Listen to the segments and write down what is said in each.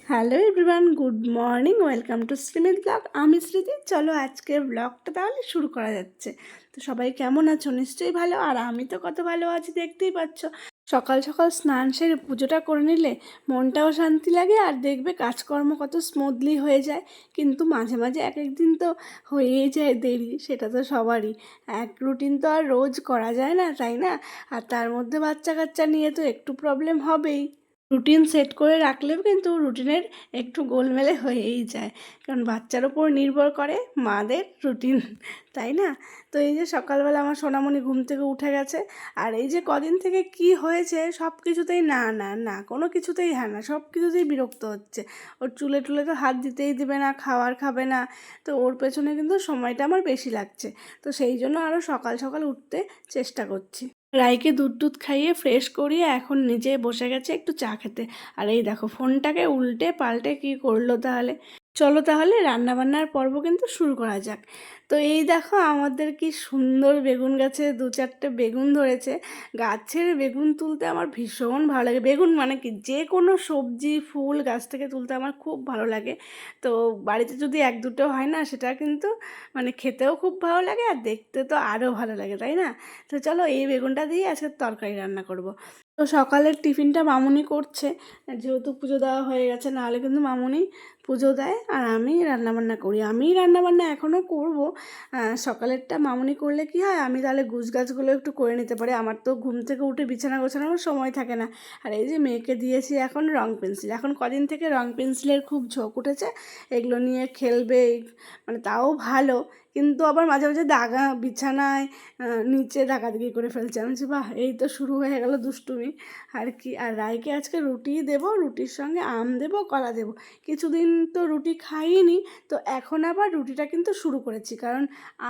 Hello everyone, good morning, welcome to স্মৃতি blog. আমি স্মৃতি। চলো আজকের ব্লগটা তাহলে শুরু করা যাচ্ছে। তো সবাই কেমন আছো? নিশ্চয়ই ভালো। আর আমি তো কত ভালো আছি দেখতেই পাচ্ছ। সকাল সকাল স্নান সেরে পুজোটা করে নিলে মনটাও শান্তি লাগে, আর দেখবে কাজকর্ম কত স্মুথলি হয়ে যায়। কিন্তু মাঝে মাঝে এক একদিন তো হয়েই যায় দেরি, সেটা তো সবারই। এক রুটিন তো আর রোজ করা যায় না, তাই না? আর তার মধ্যে বাচ্চা কাচ্চা নিয়ে তো একটু প্রবলেম হবেই। রুটিন সেট করে রাখলেও কিন্তু রুটিনের একটু গোলমেলে হয়েই যায়, কারণ বাচ্চার ওপর নির্ভর করে মাদের রুটিন, তাই না? তো এই যে সকালবেলা আমার সোনামণি ঘুম থেকে উঠে গেছে, আর এই যে কদিন থেকে কি হয়েছে সব কিছুতেই না না না, কোনো কিছুতেই হ্যাঁ না, সব কিছুতেই বিরক্ত হচ্ছে। ওর চুলে টুলে তো হাত দিতেই দেবে না, খাবার খাবে না। তো ওর পেছনে কিন্তু সময়টা আমার বেশি লাগছে। তো সেই জন্য আরও সকাল সকাল উঠতে চেষ্টা করছি। রাইকে দুধ দুধ খাইয়ে ফ্রেশ করিয়ে এখন নিজে বসে গেছে একটু চা খেতে। আর এই দেখো ফোনটাকে উল্টে পাল্টে কি করলো তাহলে। চলো তাহলে রান্নাবান্নার পর্ব কিন্তু শুরু করা যাক। তো এই দেখো আমাদের কি সুন্দর বেগুন গাছে দু চারটে বেগুন ধরেছে। গাছের বেগুন তুলতে আমার ভীষণ ভালো লাগে। বেগুন মানে কি, যে কোনো সবজি ফুল গাছ থেকে তুলতে আমার খুব ভালো লাগে। তো বাড়িতে যদি এক দুটো হয় না, সেটা কিন্তু মানে খেতেও খুব ভালো লাগে, আর দেখতে তো আরও ভালো লাগে, তাই না? তো চলো এই বেগুনটা দিয়ে আজকে তরকারি রান্না করব। তো সকালের টিফিনটা মামুনি করছে, যেহেতু পুজো দেওয়া হয়ে গেছে, নাহলে কিন্তু মামুনি পুজো দেয় আর আমি রান্নাবান্না করি। আমি রান্নাবান্না এখনও করব। সকালেরটা মামুনি করলে কি হয়, আমি তাহলে গুছগাছগুলো একটু করে নিতে পারি। আমার তো ঘুম থেকে উঠে বিছানা গোছানোর সময় থাকে না। আর এই যে মেয়েকে দিয়েছি এখন রং পেন্সিল, এখন কদিন থেকে রং পেন্সিলের খুব ঝোঁক উঠেছে, এগুলো নিয়ে খেলবে। মানে তাও ভালো, কিন্তু আবার মাঝে মাঝে দাগা বিছানায় নিচে দাগাদাগি করে ফেলছে। আমি বলছি বাহ, এই তো শুরু হয়ে গেল দুষ্টুমি। আর কি, আর রায়কে আজকে রুটি দেবো, রুটির সঙ্গে আম দেবো, কলা দেবো। কিছুদিন তো রুটি খাইনি, তো এখন আবার রুটিটা কিন্তু শুরু করেছি, কারণ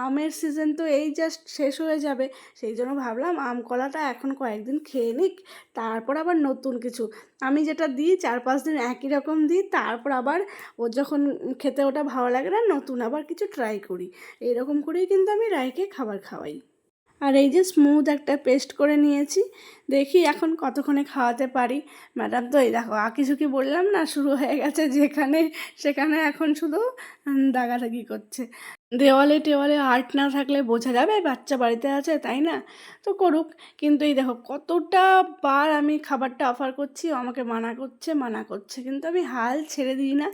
আমের সিজন তো এই জাস্ট শেষ হয়ে যাবে। সেই জন্য ভাবলাম আম কলাটা এখন কয়েকদিন খেয়ে নিক, তারপর আবার নতুন কিছু। আমি যেটা দিই 4-5 দিন একই রকম দিই, তারপর আবার ওর যখন খেতে ওটা ভালো লাগে না, নতুন আবার কিছু ট্রাই করি। এরকম করেই কিন্তু আমি রায়কে খাবার খাওয়াই। আর এই যে স্মুথ একটা পেস্ট করে নিয়েছি, দেখি এখন কতক্ষণে খাওয়াতে পারি। ম্যাডাম তো এই দেখো আঁকিঝুঁকি বললাম না, শুরু হয়ে গেছে, যেখানে সেখানে এখন শুধু দাগাদাগি করছে। দেওয়ালে টেওয়ালে আর্ট না থাকলে বোঝা যাবে বাচ্চা বাড়িতে আছে, তাই না? তো করুক। কিন্তু এই দেখো কতটা বার আমি খাবারটা অফার করছি, ও আমাকে মানা করছে মানা করছে, কিন্তু আমি হাল ছেড়ে দিই না।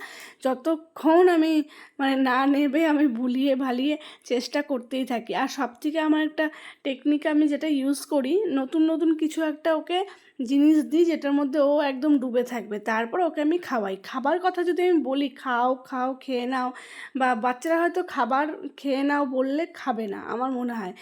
যতক্ষণ আমি মানে না নেবে আমি ভুলিয়ে ভালিয়ে চেষ্টা করতেই থাকি। আর সবথেকে আমার একটা টেকনিক আমি যেটা ইউজ করি, নতুন নতুন কিছু একটা ওকে জিনিস দিই যেটার মধ্যে ও একদম ডুবে থাকবে, তারপর ওকে আমি খাওয়াই। খাবার কথা যদি আমি বলি খাও খাও খেয়ে নাও, বা বাচ্চারা হয়তো খাবার খেয়ে নাও বললে খাবে না আমার মনে হয়,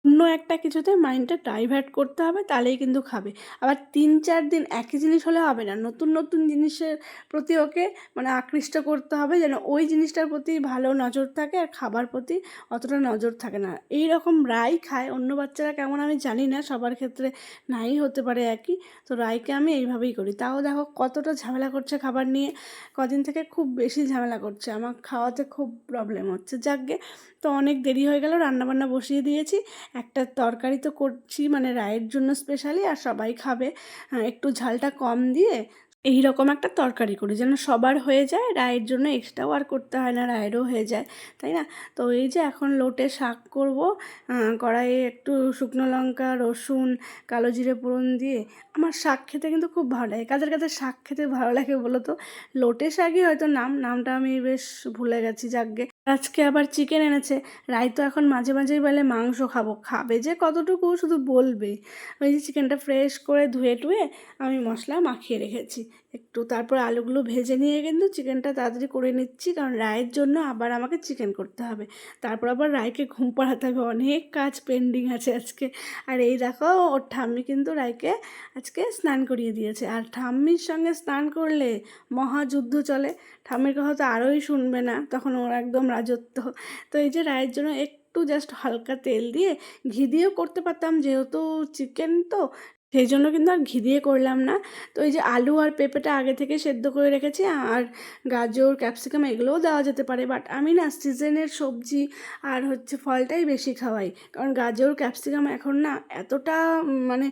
অন্য একটা কিছুতে মাইন্ডটা ডাইভার্ট করতে হবে, তাহলেই কিন্তু খাবে। আবার 3-4 দিন একই জিনিস হলে হবে না, নতুন নতুন জিনিসের প্রতি ওকে মানে আকৃষ্ট করতে হবে, যেন ওই জিনিসটার প্রতি ভালো নজর থাকে আর খাবার প্রতি অতটা নজর থাকে না। এই রকম রাই খায়, অন্য বাচ্চারা কেমন আমি জানি না, সবার ক্ষেত্রে নাই হতে পারে একই। তো রাইকে আমি এইভাবেই করি। তাও দেখো কতটা ঝামেলা করছে খাবার নিয়ে, কদিন থেকে খুব বেশি ঝামেলা করছে, আমার খাওয়াতে খুব প্রবলেম হচ্ছে। যাকগে, তো অনেক দেরি হয়ে গেল, রান্নাবান্না বসিয়ে দিয়েছি। একটা তরকারি তো করছি মানে রায়ের জন্য স্পেশালি, আর সবাই খাবে। একটু ঝালটা কম দিয়ে এই রকম একটা তরকারি করি যেন সবার হয়ে যায়, রায়ের জন্য এক্সট্রাও আর করতে হয় না, রায়েরও হয়ে যায়, তাই না? তো এই যে এখন লোটে শাক করব। কড়াইয়ে একটু শুকনো লঙ্কা, রসুন, কালো জিরে ফোড়ন দিয়ে। আমার শাক খেতে কিন্তু খুব ভালো লাগে। কাদের কাদের শাক খেতে ভালো লাগে বলো তো? লোটে শাকই হয়তো নামটা আমি বেশ ভুলে গেছি। যাকগে, আজকে আবার চিকেন এনেছে। রাই তো এখন মাঝে মাঝেই বলে মাংস খাবো, খাবে যে কতটুকু শুধু বলবে। ওই যে চিকেনটা ফ্রেশ করে ধুয়ে টুয়ে আমি মশলা মাখিয়ে রেখেছি একটু, তারপর আলুগুলো ভেজে নিয়ে কিন্তু চিকেনটা তাড়াতাড়ি করে নিচ্ছি, কারণ রায়ের জন্য আবার আমাকে চিকেন করতে হবে। তারপর আবার রায়কে ঘুম পাড়াতে হবে, অনেক কাজ পেন্ডিং আছে আজকে। আর এই দেখো ওর ঠাম্মি কিন্তু রায়কে আজকে স্নান করিয়ে দিয়েছে, আর ঠাম্মির সঙ্গে স্নান করলে মহাযুদ্ধ চলে। ঠাম্মির কথা তো আরোই শুনবে না, তখন ওর একদম রাজত্ব। তো এই যে রায়ের জন্য একটু জাস্ট হালকা তেল দিয়ে, ঘি দিয়েও করতে পারতাম যেহেতু চিকেন তো, সেই জন্য কিন্তু আর ঘি দিয়ে করলাম না। তো এই যে আলু আর পেঁপেটা আগে থেকে সেদ্ধ করে রেখেছি, আর গাজর ক্যাপসিকাম এগুলোও দেওয়া যেতে পারে, বাট আমি না সিজনের সবজি আর হচ্ছে ফলটাই বেশি খাওয়াই। কারণ গাজর ক্যাপসিকাম এখন না এতটা মানে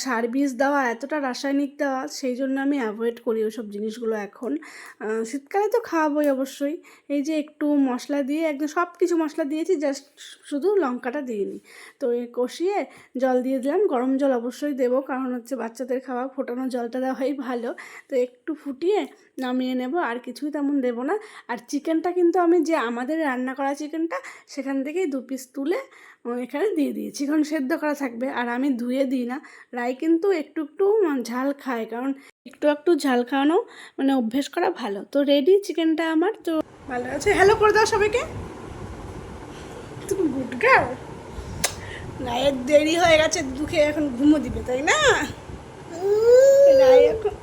সার বীজ দেওয়া, এতটা রাসায়নিক দেওয়া, সেই জন্য আমি অ্যাভয়েড করি ওসব জিনিসগুলো এখন। শীতকালে তো খাওয়াবোই অবশ্যই। এই যে একটু মশলা দিয়ে একদম সব কিছু মশলা দিয়েছি, জাস্ট শুধু লঙ্কাটা দিইনি। তো এই কষিয়ে জল দিয়ে দিলাম, গরম জল অবশ্যই দেবো, কারণ হচ্ছে বাচ্চাদের খাওয়া, ফোটানো জলটা দেওয়াই ভালো। তো একটু ফুটিয়ে নামিয়ে নেব, আর কিছুই তেমন দেবো না। আর চিকেনটা কিন্তু আমি যে আমাদের রান্না করা চিকেনটা, সেখান থেকেই 2 পিস তুলে এখানে দিয়ে দিয়েছি, কারণ সেদ্ধ করা থাকবে, আর আমি ধুয়ে দিই না। রাই কিন্তু একটু একটু ঝাল খায়, কারণ একটু একটু ঝাল খাওয়ানো মানে অভ্যেস করা ভালো। তো রেডি চিকেনটা আমার, তো ভালো আছে। হ্যালো করে দাও সবাইকে। তুমি গুড গার্ল। রায়ের দেরি হয়ে গেছে, দুঃখে এখন ঘুমো দিবে, তাই না? রায় এখন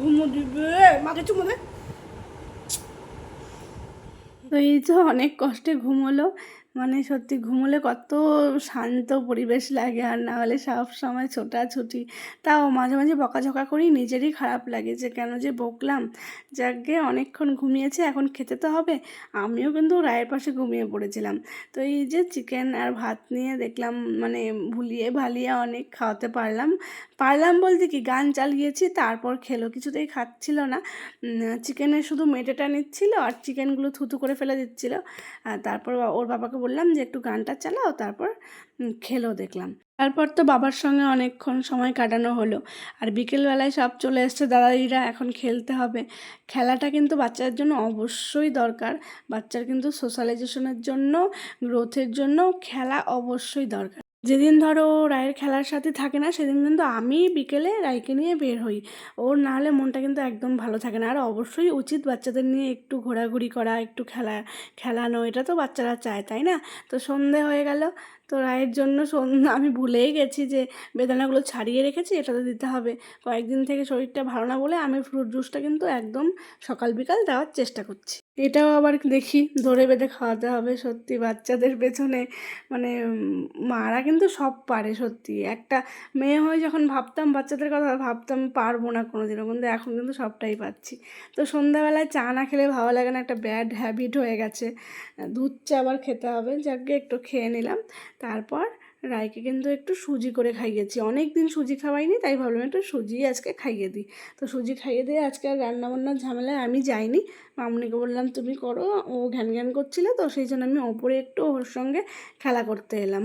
ঘুমো দিবে, মাকে চুমো দে। তো এই তো অনেক কষ্টে ঘুমোলো, মানে সত্যি ঘুমোলে কত শান্ত পরিবেশ লাগে, আর না হলে সব সময় ছোটাছুটি। তাও মাঝে মাঝে বকাঝকা করি, নিজেরই খারাপ লাগে যে কেন যে বকলাম। যাকে অনেকক্ষণ ঘুমিয়েছে, এখন খেতে তো হবে। আমিও কিন্তু রায়ের পাশে ঘুমিয়ে পড়েছিলাম। তো এই যে চিকেন আর ভাত নিয়ে দেখলাম, মানে ভুলিয়ে ভালিয়ে অনেক খাওয়াতে পারলাম। পারলাম বলতে কি, গান চালিয়েছি, তারপর খেলো, কিছুতেই খাচ্ছিল না। চিকেনের শুধু মেটেটা নিচ্ছিল, আর চিকেনগুলো থুতু করে ফেলে দিচ্ছিল। তারপর ওর বাবাকে বললাম যে একটু গানটা চালাও, তারপর খেলো দেখলাম। তারপর তো বাবার সঙ্গে অনেকক্ষণ সময় কাটানো হলো। আর বিকেলবেলায় সব চলে এসছে দাদাদিরা, এখন খেলতে হবে। খেলাটা কিন্তু বাচ্চাদের জন্য অবশ্যই দরকার। বাচ্চার কিন্তু সোশ্যালাইজেশনের জন্য, গ্রোথের জন্য খেলা অবশ্যই দরকার। যেদিন ধরো রায়ের খেলার সাথে থাকে না, সেদিন কিন্তু আমি বিকেলে রায়কে নিয়ে বের হই। ওর না হলে মনটা কিন্তু একদম ভালো থাকে না। আর অবশ্যই উচিত বাচ্চাদের নিয়ে একটু ঘোরাঘুরি করা, একটু খেলানো, এটা তো বাচ্চারা চায়, তাই না? তো সন্ধে হয়ে গেল, তো রায়ের জন্য আমি ভুলেই গেছি যে বেদানাগুলো ছাড়িয়ে রেখেছি, এটা তো দিতে হবে। কয়েকদিন থেকে শরীরটা ভালো না বলে আমি ফ্রুট জুসটা কিন্তু একদম সকাল বিকাল দেওয়ার চেষ্টা করছি। এটাও আবার দেখি ধরে বেঁধে খাওয়াতে হবে। সত্যি বাচ্চাদের পেছনে মানে মারা কিন্তু সব পারে। সত্যি একটা মেয়ে হয়ে যখন ভাবতাম বাচ্চাদের কথা, ভাবতাম পারবো না কোনোদিনও, কিন্তু এখন কিন্তু সবটাই পাচ্ছি। তো সন্ধ্যাবেলায় চা না খেলে ভালো লাগে না, একটা ব্যাড হ্যাবিট হয়ে গেছে। দুধ চা আবার খেতে হবে, যাকে একটু খেয়ে নিলাম। তারপর রায়কে কিন্তু একটু সুজি করে খাইয়েছি, অনেক দিন সুজি খাওয়াইনি, তাই ভাবলাম একটু সুজি আজকে খাইয়ে দিই। তো সুজি খাইয়ে দিয়ে আজকে আর রান্নাবান্নার ঝামেলায় আমি যাইনি, মামনিকে বললাম তুমি করো, ও ঘ্যান ঘ্যান করছিল, তো সেই জন্য আমি ওপরে একটু ওর সঙ্গে খেলা করতে এলাম।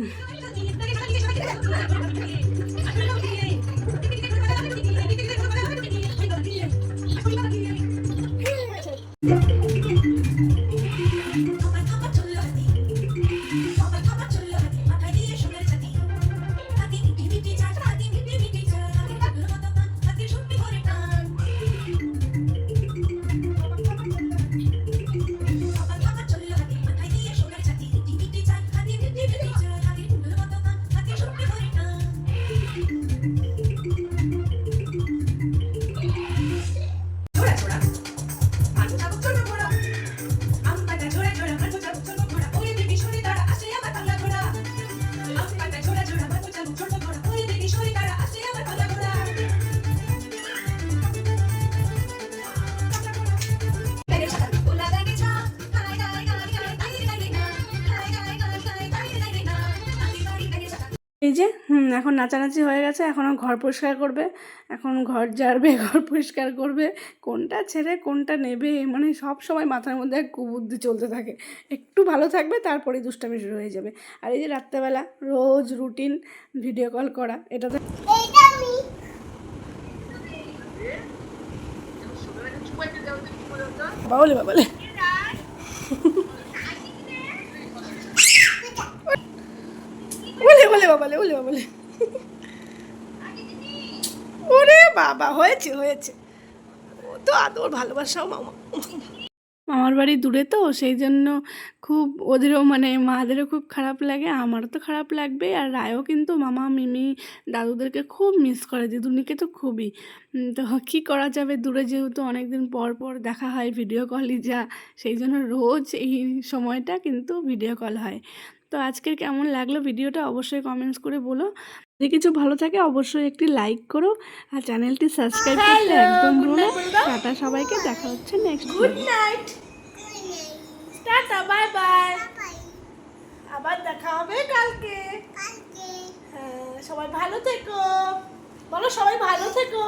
এই যে এখন নাচানাচি হয়ে গেছে, এখনও ঘর পরিষ্কার করবে, এখন ঘর ঝাড়বে, ঘর পরিষ্কার করবে, কোনটা ছেড়ে কোনটা নেবে, মানে সব সময় মাথার মধ্যে এক কুবুদ্ধি চলতে থাকে। একটু ভালো থাকবে, তারপরে দুষ্টামি শুরু হয়ে যাবে। আর এই যে রাত্রেবেলা রোজ রুটিন ভিডিও কল করা, এটা তো বাবলে বাবলে বলে বলে বাবালে বলে বাবালে। ওরে বাবা, হয়েছে হয়েছে, ও তো আদর ভালোবাসাও মামা। মামার বাড়ি দূরে, তো সেই জন্য খুব ওদেরও মানে মাদেরও খুব খারাপ লাগে, আমারও তো খারাপ লাগবে। আর রায়ও কিন্তু মামা মিমি দাদুদেরকে খুব মিস করে, দিদুনিকে তো খুবই। তো কী করা যাবে, দূরে যেহেতু অনেক দিন পর পর দেখা হয়, ভিডিও কলই যা, সেই জন্য রোজ এই সময়টা কিন্তু ভিডিও কল হয়। তো আজকের কেমন লাগলো ভিডিওটা অবশ্যই কমেন্টস করে বলো। যদি কিছু ভালো থাকে অবশ্যই একটি লাইক করো আর চ্যানেলটি সাবস্ক্রাইব করতে একদম ভুলো না। টাটা সবাইকে, দেখা হচ্ছে next good night, tata, bye bye, আবার দেখা হবে কালকে। হ্যাঁ, সবাই ভালো থেকো, বলো সবাই ভালো থেকো।